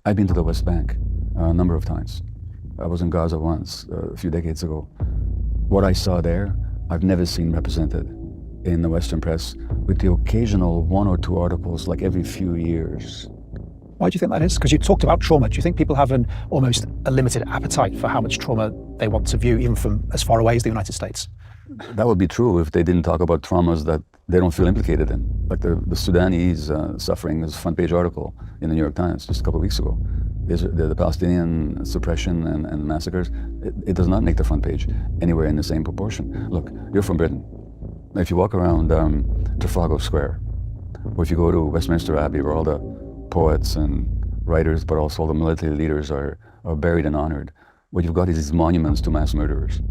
I've been to the West Bank a number of times. I was in Gaza once, a few decades ago. What I saw there, I've never seen represented in the Western press, with the occasional one or two articles like every few years. Why do you think that is? Because you talked about trauma. Do you think people have almost a limited appetite for how much trauma they want to view, even from as far away as the United States? That would be true if they didn't talk about traumas that they don't feel implicated in. Like the Sudanese suffering is a front page article in the New York Times just a couple of weeks ago. The Palestinian suppression and massacres, it does not make the front page anywhere in the same proportion. Look, you're from Britain. If you walk around Trafalgar Square, or if you go to Westminster Abbey, where all the poets and writers, but also all the military leaders are buried and honored, what you've got is these monuments to mass murderers,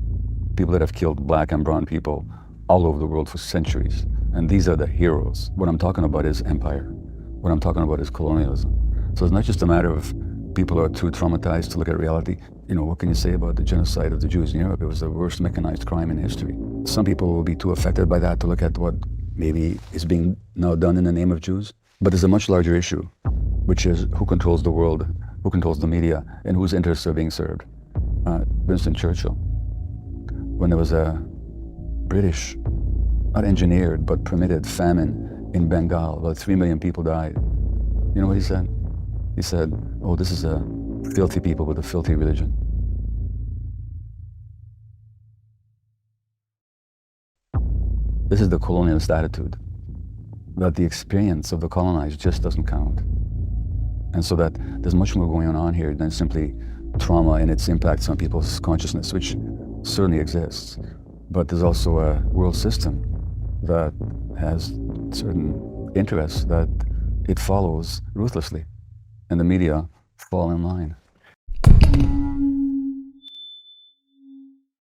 people that have killed black and brown people all over the world for centuries. And these are the heroes. What I'm talking about is empire. What I'm talking about is colonialism. So it's not just a matter of people are too traumatized to look at reality. You know, what can you say about the genocide of the Jews in Europe? It was the worst mechanized crime in history. Some people will be too affected by that to look at what maybe is being now done in the name of Jews. But there's a much larger issue, which is who controls the world, who controls the media, and whose interests are being served. Winston Churchill, when there was a British, not engineered, but permitted famine in Bengal, about 3 million people died. You know what he said? He said, oh, this is a filthy people with a filthy religion. This is the colonialist attitude, that the experience of the colonized just doesn't count. And so that there's much more going on here than simply trauma and its impacts on people's consciousness, which certainly exists. But there's also a world system that has certain interests that it follows ruthlessly, and the media fall in line.